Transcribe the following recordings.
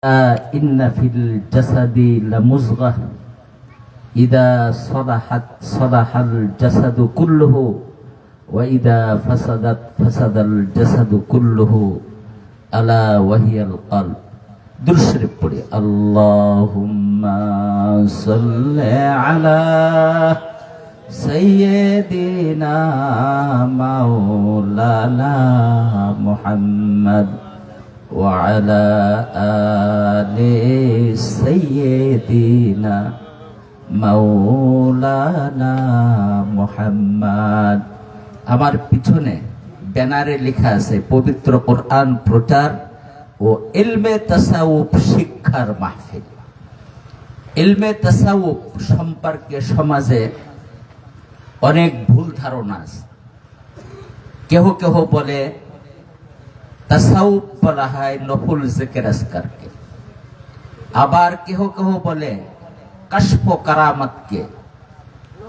إن في الجسد لمضغة إذا صلحت صلح الجسد كله وإذا فسدت فسد الجسد كله ألا وهي القلب درشرف পড়ি اللهم صل على سيدنا مولانا محمد وعلى آل سيدنا মাওলানা মুহাম্মদ। আমার পিছনে ব্যানারে লেখা আছে পবিত্র কোরআন প্রচার ও ইলমে তাসাউফ শিক্ষার মাহফিল। ইলমে তাসাউফ সম্পর্কে সমাজে অনেক ভুল ধারণা আছে। কেহ কেহ বলে তাসাউফ বলা হয় নফল জিকির আজকারকে, আবার কেহ কেহ বলে কাশফ কারামতকে,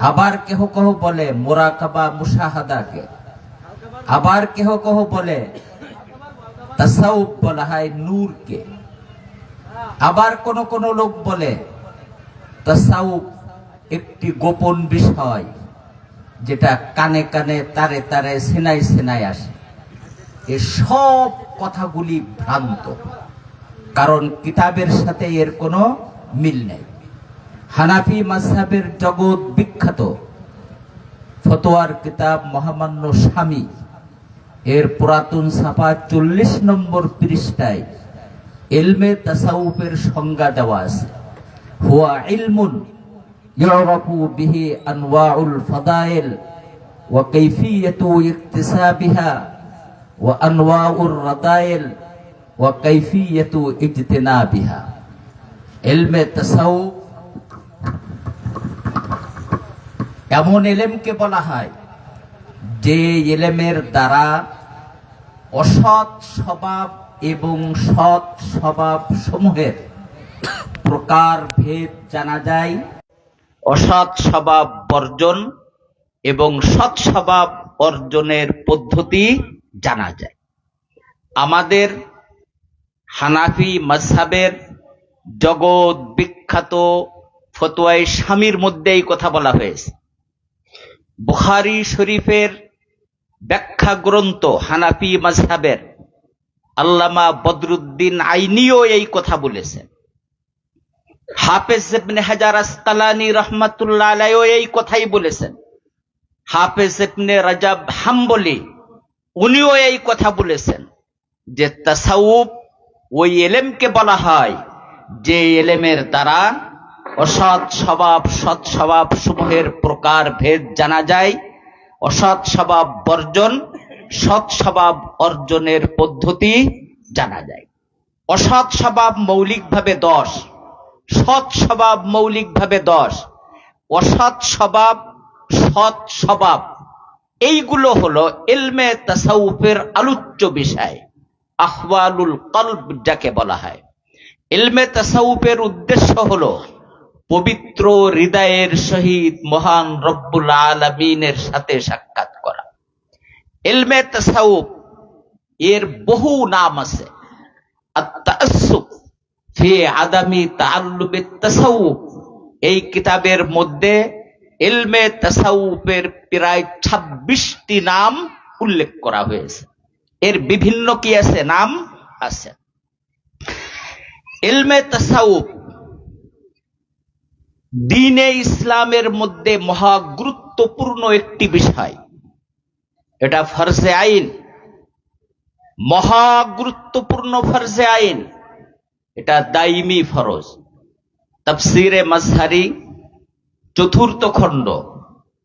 আবার কেহ কেহ বলে মুরাকাবা মুশাহাদাকে, আবার কেহ কেহ বলে তাসাউফ বলা হয় নূরকে, আবার কোন কোন লোক বলে তাসাউফ একটি গোপন বিষয় যেটা কানে কানে তারে তারে সিনাই সিনাই আসে। এই সব কথাগুলি ভ্রান্ত, কারণ কিতাবের সাথে এর কোনো মিল নেই। হানাফি মাযহাবের জগৎ বিখ্যাত ফতোয়ার কিতাব মহামান্য স্বামী এর পুরাতন ছাপা 40 নম্বর পৃষ্ঠায় ইলমে তাসাউফের সংজ্ঞা দেওয়া আছে। হুয়া ইলমুন ইউরাফু বিহি আনওয়াউল ফাদাইল ওয়া কাইফিয়াতু ইকতিসাবিহা ওয়া আনওয়াউর রাদাইল ওয়া কাইফিয়াতু ইজতিনাবিহা। ইলমে তাসাউফ এমন ইলমকে বলা হয় যে ইলমের দ্বারা অসৎ স্বভাব এবং সৎ স্বভাব সমূহের প্রকার ভেদ জানা যায়, অসৎ স্বভাব বর্জন এবং সৎ স্বভাব অর্জনের পদ্ধতি জানা যায়। আমাদের হানাফি মাযহাবের জগৎ বিখ্যাত ফতোয়ায়ে স্বামীর মধ্যে এই কথা বলা হয়েছে। বুখারী শরীফের ব্যাখ্যা গ্রন্থ হানাফি মাযহাবের আল্লামা বদরুদ্দিন আইনিও এই কথা বলেছেন। হাফেজ ইবনে হাজার আসকালানী রাহমাতুল্লাহ আলাইহিও এই কথাই বলেছেন। হাফেজ ইবনে রাজাব হাম্বলি উনিও এই কথা বলেছেন যে তাসাউফ ওই ইলমকে বলা হয় যে ইলমের দ্বারা অসৎ স্বভাব সৎ স্বভাব সমূহের প্রকার ভেদ জানা যায়, অসৎ স্বভাব বর্জন সৎ স্বভাব অর্জনের পদ্ধতি জানা যায়। অসৎ স্বভাব মৌলিকভাবে 10, সৎ স্বভাব মৌলিকভাবে 10, অসৎ স্বভাব সৎ স্বভাব এইগুলো হলো ইলমে তাসাউফের আলোচ্য বিষয়, আহওয়ালুল কলব যাকে বলা হয়। ইলমে তাসাউফের উদ্দেশ্য হলো পবিত্র হৃদয়ের সহিত মহান রব্বুল আলামিনের সাথে সাক্ষাৎ করা। ইলমে তাসাউফ এর বহু নাম আছে। আত-তাআসসুব ফি আদামি তাআল্লুবিত তাসাউফ এই কিতাবের মধ্যে ইলমে তাসাউফের প্রায় 26টি নাম উল্লেখ করা হয়েছে। এর বিভিন্ন কি আছে নাম আছে। ইলমে তাসাউফ দ্বীনে ইসলামের মধ্যে মহা গুরুত্বপূর্ণ একটি বিষয়। এটা ফরজে আইন, মহা গুরুত্বপূর্ণ ফরজে আইন, এটা দাইমি ফরজ। তাফসিরে মাজহারি 4th খণ্ড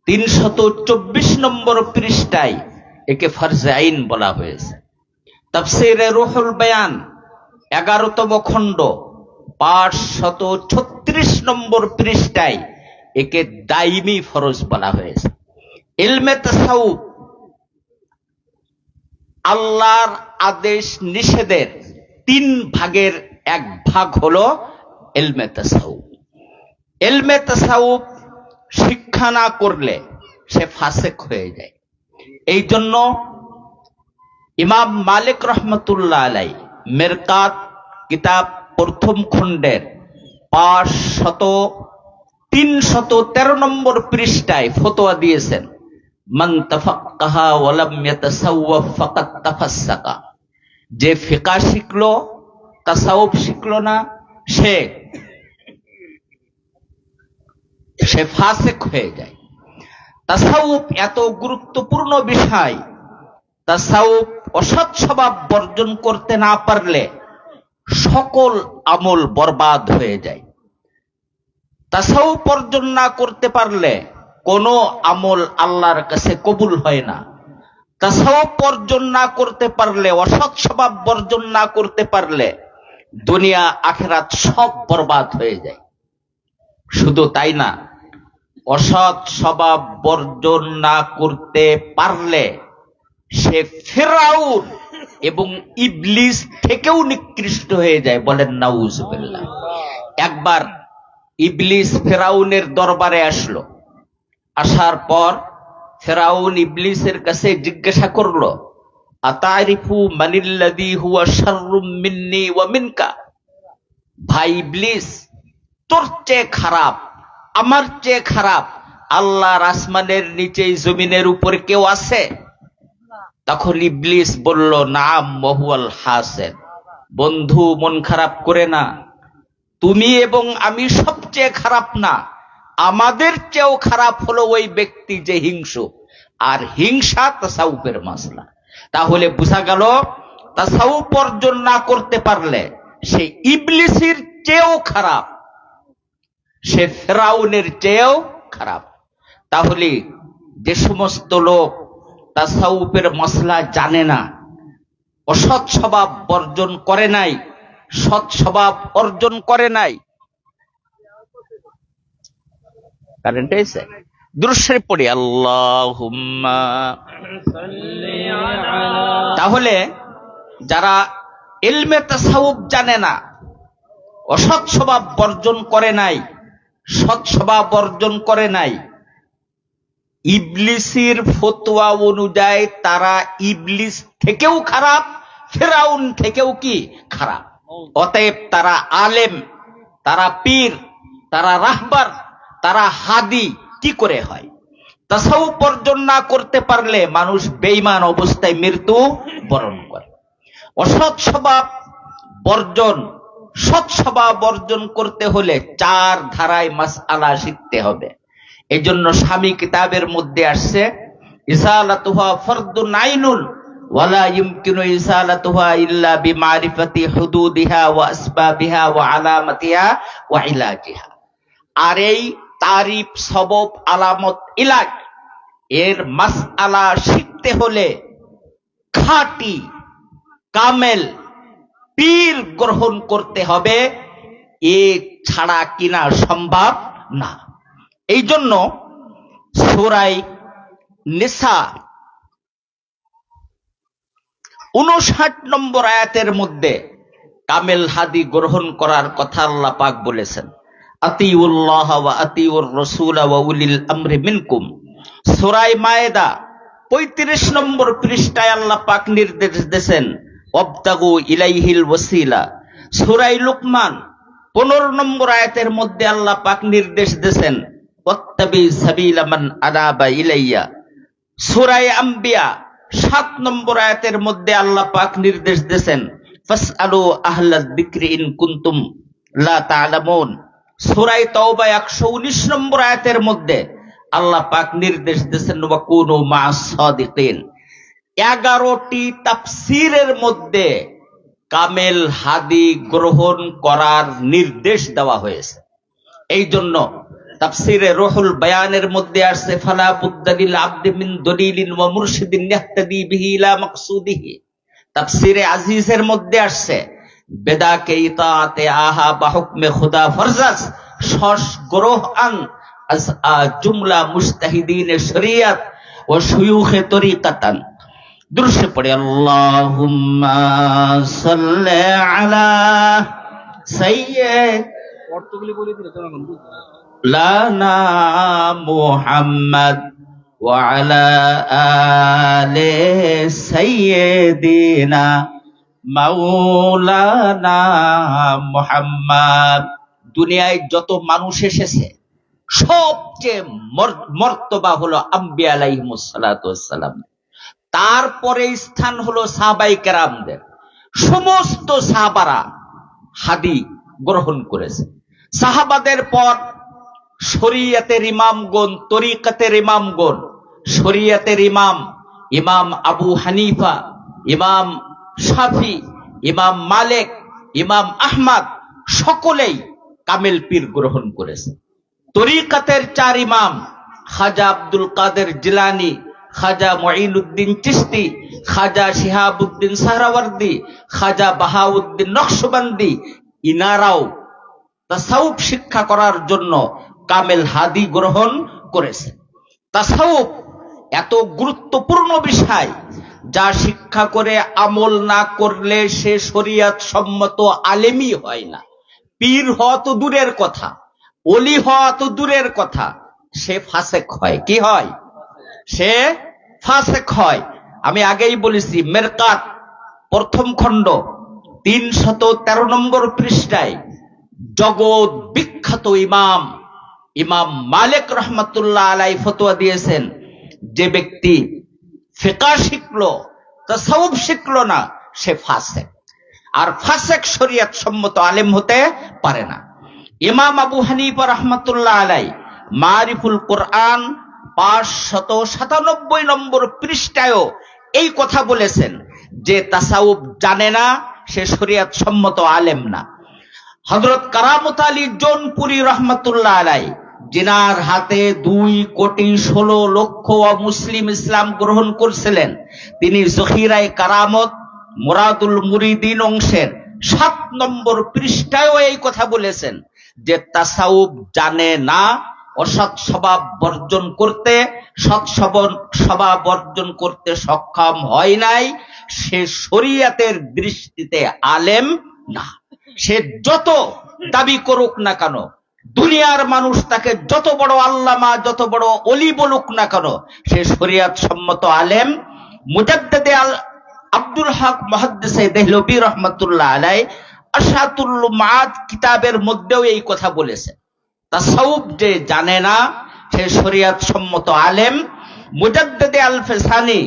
324 নম্বর পৃষ্ঠায় একে ফরজে আইন বলা হয়েছে। তাফসিরে রুহুল বায়ান 11তম খণ্ড 536 নম্বর পৃষ্ঠায় একে দাইমি ফরজ বলা হয়েছে। ইলমে তাসাউফ আল্লাহর আদেশ নিষেধের 3 ভাগের 1 ভাগ হলো ইলমে তাসাউফ। ইলমে তাসাউফ শিক্ষা না করলে সে ফাসেক হয়ে যায়। এই জন্য ইমাম মালিক রহমতুল্লাহ আলাইহি মিরকাত কিতাব প্রথম খণ্ডের 313 নম্বর পৃষ্ঠায় ফতোয়া দিয়েছেন, মান তাফাক্কাহা ওয়া লাম ইয়াতাসাওয়াফ ফাকাদ তাফাসসাকা। যে ফিকহ শিখলো তাসাউফ শিখলো না, সে ফাসিক হয়ে যায়। তাসাউফ এত গুরুত্বপূর্ণ বিষয়, তাসাউফ অসৎ স্বভাব বর্জন করতে না পারলে সকল আমল বরবাদ হয়ে যায়। তাসাউফ বর্জন না করতে পারলে কোনো আমল আল্লাহর কাছে কবুল হয় না। তাসাউফ বর্জন না করতে পারলে, অসৎ স্বভাব বর্জন না করতে পারলে দুনিয়া আখিরাত সব বরবাদ হয়ে যায়। শুধু তাই না, অসৎ স্বভাব বর্জন না করতে পারলে সে ফিরআউন এবং ইবলিস থেকেও নিকৃষ্ট হয়ে যায়। বলেন নাউজুবিল্লাহ। একবার ইবলিস ফিরআউনের দরবারে আসলো। আসার পর ফিরআউন ইবলিসের কাছে জিজ্ঞাসা করলো, আতারিফু মানিল্লাযী হুয়া শাররুম মিন্নী ওয়া মিনকা। ভাই ইবলিস, তোর চেয়ে খারাপ, আমার চেয়ে খারাপ আল্লাহর আসমানের নিচে জমিনের উপর কেউ আছে? তখন ইবলিস বলল, নাম ওয়াহুয়াল হাসিন। বন্ধু, মন খারাপ করে না, তুমি এবং আমি সবচেয়ে খারাপ না, আমাদের চেয়েও খারাপ হলো ওই ব্যক্তি যে হিংসুক। আর হিংসা তাসাউফের মাসলা। তাহলে বোঝা গেল, তাসাউফ অর্জন না করতে পারলে সে ইবলিসের চেয়েও খারাপ, সে ফিরআউনের চেয়েও খারাপ। তাহলে যে সমস্ত লোক তাসাউফের মাসলা জানে না, অসৎ স্বভাব বর্জন করে নাই, সৎ স্বভাব অর্জন করে নাই, কারেন্ট এসে দুরূদ পড়ি আল্লাহুম্মা। তাহলে যারা ইলমে তাসাউফ জানে না, অসৎ স্বভাব বর্জন করে নাই, সৎ স্বভাব বর্জন করে নাই, ইবলিসের ফতোয়া অনুযায়ী তারা ইবলিস থেকেও খারাপ, ফিরআউন থেকেও কি খারাপ। অতএব তারা আলেম, তারা পীর, তারা রাহবার, তারা হাদি কি করে হয়? তাসাউফ বর্জন না করতে পারলে মানুষ বেঈমান অবস্থায় মৃত্যু বরণ করে। অসৎ স্বভাব বর্জন, সৎ স্বভাব বর্জন করতে হলে 4 ধারায় মাসআলা শিখতে হবে। এই জন্য স্বামী কিতাবের মধ্যে আসছে, ইসালাতুহা ফরদুন আইনুন ওয়ালা ইমকিনু ইসালাতুহা ইল্লা বিমারিফাতি হুদুদিহা ওয়া আসবাবিহা ওয়া আলামাতিহা ওয়া ইলাজিহা। আর এই তারিফ, সবব, আলামত, ইলাজ এর মাসআলা শিখতে হলে খাঁটি কামেল পীর গ্রহণ করতে হবে, এ ছাড়া কিনা সম্ভব না। এই জন্য সূরা নিসা 59 নম্বর আয়াতের মধ্যে কামেল হাদি গ্রহণ করার কথা আল্লাহ পাক বলেছেন, আতিউল্লাহ ওয়া আতিউর রাসূল ওয়া উলিল আমরি মিনকুম। সূরা মায়েদা 35 নম্বর পৃষ্ঠায় আল্লাহ পাক নির্দেশ দিয়েছেন, ওয়াবতাগু ইলাইহিল ওয়াসিলা। সূরা লুকমান 15 নম্বর আয়াতের মধ্যে আল্লাহ পাক নির্দেশ দিয়েছেন, ওয়াত্তাবি সাবিলা মান আনাবা ইলাইয়া। সূরা আম্বিয়া 7 নম্বর আয়াতের মধ্যে আল্লাহ পাক নির্দেশ দিয়েছেন, ফাসআলু আহলায যিকরি ইন কুনতুম লা তা'লামুন। সূরা তাওবা 119 নম্বর আয়াতের মধ্যে আল্লাহ পাক নির্দেশ দিয়েছেন, ওয়া কুনু মা'আস সাদিকিন। 11টি তাফসীরের মধ্যে কামেল হাদি গ্রহণ করার নির্দেশ দেওয়া হয়েছে। এই জন্য তাফসীরে রুহুল বায়ানের মধ্যে আসছে, ফালা বুদ্দা লিল আবদি মিন দলিলিন ওয়া মুরশিদিন ইয়াহতাদি বিহি ইলা মাকসুদিহি। তাফসীরে আজিজের মধ্যে আসছে, বেদাকে ইতাআতে আহা বা হুকমে খুদা ফরজাস শশ গ্রহ আন জুমলা মুজতাহিদিনে শরিয়ত ও শুয়ুখে তরিকাতান। দুরূদ পড়ে আল্লাহুম্মা সাল্লি আলা সাইয়্যিদ অর্থগুলি বলে দিলে জনগণ বুঝবে। লানা মুহাম্মদ ওয়া আলা আলি সাইয়্যিদিনা মাওলানা মুহাম্মদ। দুনিয়ায় যত মানুষ এসেছে সবচেয়ে মর্তবা হলো আম্বিয়া আলাইহিমুস সালাতু ওয়াস সালাম, তারপরে স্থান হলো সাহাবায়ে কেরামদের। সমস্ত সাহাবারা হাদি গ্রহণ করেছে। সাহাবাদের পর শরীয়তের ইমামগণ, তরিকতের ইমামগণ, শরীয়তের ইমাম ইমাম আবু হানিফা, ইমাম শাফি, ইমাম মালিক, ইমাম আহমদ সকলেই কামেল পীর গ্রহণ করেছে। তরিকতের চার ইমাম খাজা আব্দুল কাদের জিলানী, খাজা মুঈনুদ্দিন চিশতি, খাজা শিহাবুদ্দিন সাহরাওয়ার্দী, খাজা বাহাউদ্দিন নকশবন্দি, ইনারাও তাসাউফ শিক্ষা করার জন্য কামেল হাদি গ্রহণ করেছে। তাসাউফ এত গুরুত্বপূর্ণ বিষয়, যা শিক্ষা করে আমল না করলে সে শরীয়ত সম্মত আলেমই হয় না। পীর হওয়া তো দূরের কথা, ওলি হওয়া তো দূরের কথা, সে ফাসেক হয়। কি হয়? সে ফাসেক হয়। আমি আগেই বলেছি, মেরকাত প্রথম খণ্ড 313 নম্বর পৃষ্ঠায় জগৎ বিখ্যাত ইমাম ইমাম মালিক রহমাতুল্লাহ আলাইহি ফতোয়া দিয়েছেন, যে ব্যক্তি ফিকহ শিখলো, তাসাউফ শিখলো না, সে ফাসেক। আর ফাসেক শরীয়ত সম্মত আলেম হতে পারে না। ইমাম আবু হানিফা রহমাতুল্লাহ আলাইহি মারিফুল কোরআন 597 নম্বর পৃষ্ঠায়ও এই কথা বলেছেন, যে তাসাউফ জানে না সে শরীয়ত সম্মত আলেম না। হযরত কারামত আলী জৌনপুরী রহমাতুল্লাহ আলাইহি, জিনার হাতে 2,16,00,000 মুসলিম ইসলাম গ্রহণ করেছিলেন, তিনি জখিরায়ে কারামত মুরাদুল মুরিদিন অংশের 7 নম্বর পৃষ্ঠায়ও এই কথা বলেছেন, যে তাসাউফ জানে না, অসৎ স্বভাব বর্জন করতে, সৎ স্বভাব বর্জন করতে সক্ষম হয় নাই, সে শরীয়তের দৃষ্টিতে আলেম না। সে যত দাবি করুক না কেন, দুনিয়ার মানুষ তাকে যত বড় আল্লামা, যত বড় ওলি বলুক না কেন, সে শরীয়ত সম্মত আলেম। মুজাদ্দিদে আব্দুল হক মুহাদ্দিসে দেহলভী রহমাতুল্লাহ আলাইহি আশাতুল মাআদ কিতাবের মধ্যেও এই কথা বলেছেন, তাসাউফ যে জানে না সে শরীয়ত সম্মত আলেম। মুজাদ্দিদে আল ফিসানি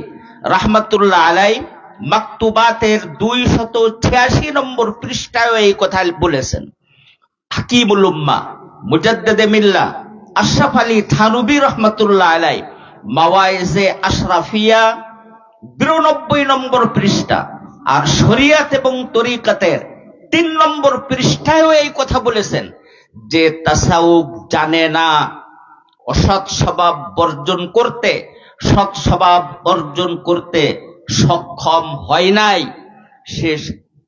রহমাতুল্লাহ আলাইহি মাকতুবাতের 286 নম্বর পৃষ্ঠায় এই কথা বলেছেন। হাকিমুল উম্মাহ মুজাদ্দিদে মিল্লাহ আশরাফ আলী থানভী রহমাতুল্লাহ আলাইহি মাওয়াইজে আশরাফিয়া 92 নম্বর পৃষ্ঠা, আর শরীয়ত এবং তরিকতের 3 নম্বর পৃষ্ঠায়ও এই কথা বলেছেন, যে তাসাউফ জানে না, অসৎ স্বভাব বর্জন করতে, সৎ স্বভাব অর্জন করতে সক্ষম হয় নাই, সে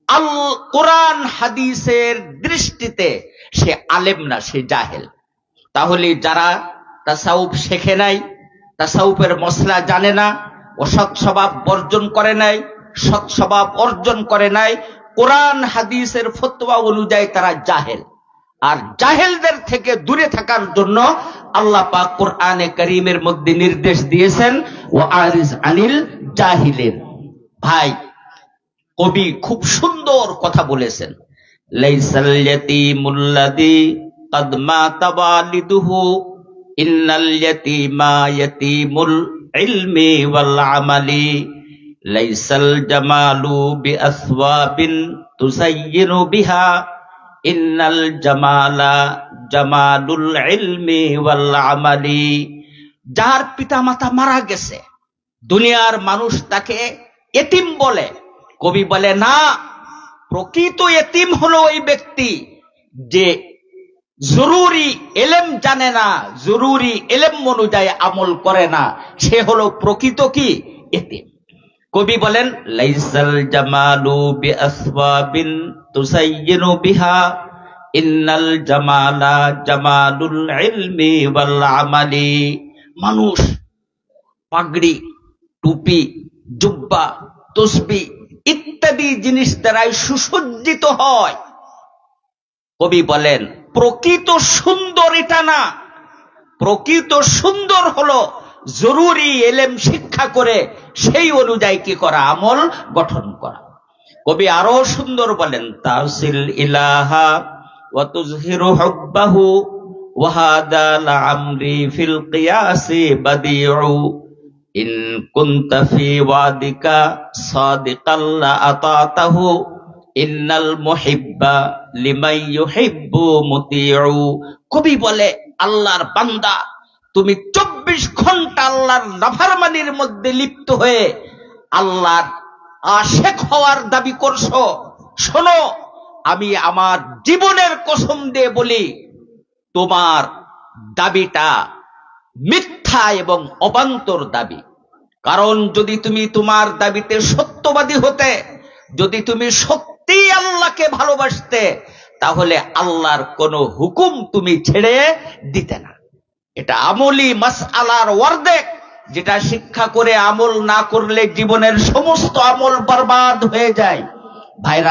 আল কোরআন হাদিসের দৃষ্টিতে সে আলেম না, সে জাহেল। তাহলে যারা তাসাউফ শেখে নাই, তাসাউফের মসলা জানে না, অসৎ স্বভাব বর্জন করে নাই, সৎ স্বভাব অর্জন করে নাই, কোরআন হাদিসের ফতোয়া অনুযায়ী তারা জাহেল। আর জাহেলদের থেকে দূরে থাকার জন্য আল্লাহ পাক কোরআনে কারীমের মধ্যে নির্দেশ দিয়েছেন, ওয়া আরিজ আনিল জাহিলিন। ভাই, কবি খুব সুন্দর কথা বলেছেন, লাইসাল ইয়াতীমুল্লাযী কাদ মাতা ওয়ালিদুহু ইন্নাল ইয়াতীমা ইয়াতীমুল ইলমি ওয়াল আমালি, লাইসাল জামালু বিআসওয়াবিন তুসায়্যিনু বিহা ইন্নাল জামালা জামালুল ইলমি ওয়াল আমালি। যার পিতা মাতা মারা গেছে, দুনিয়ার মানুষ তাকে এতিম বলে, কবি বলে না, প্রকৃত এতিম হলো ওই ব্যক্তি যে জরুরি এলেম জানে না, জরুরি এলেম অনুযায়ী আমল করে না, সে হলো প্রকৃত কি এতিম। কবি বলেন, লাইসাল জামালু বিআসওয়াবিন তুসায়্যিনু বিহা ইন্নাল জামালা জামালুল ইলমি ওয়াল আমালি। মানুষ পাগড়ি, টুপি, জুব্বা, তসবি ইত্যাদি জিনিস দ্বারাই সুসজ্জিত হয়। কবি বলেন, প্রকৃত সুন্দর এটা না, প্রকৃত সুন্দর হলো জরুরি এলেম শিক্ষা করে সেই অনুযায়ী কি করা, আমল গঠন করা। কবি আরো সুন্দর বলেন, তাসিল ইলাহা ওয়া তুজহিরু হুব্বাহু ওয়া হাদা লা'amরি ফিল কিয়াসি বাদিউ ইন কুনতা ফি ওয়াদিকা সাদিকাল লা আতাতাহু ইন্নাল মুহিব্বা লিমান ইউহিব্বু মুতিউ। কবি বলে, আল্লাহর বান্দা, তুমি 24 ঘন্টা আল্লাহর নাফরমানির মধ্যে লিপ্ত হয়ে আল্লাহর আশিক হওয়ার দাবি করছো। শোনো, আমি আমার জীবনের কসম দিয়ে বলি, তোমার দাবিটা মিথ্যা এবং অবান্তর দাবি। কারণ যদি তুমি তোমার দাবিতে সত্যবাদী হতে, যদি তুমি সত্যি আল্লাহকে ভালোবাসতে, তাহলে আল্লাহর কোনো হুকুম তুমি ছেড়ে দিতে না। এটা আমলি মাসআলার ওয়ার্দেক, যেটা শিক্ষা করে আমল না করলে জীবনের সমস্ত আমল বরবাদ হয়ে যায়। ভাইরা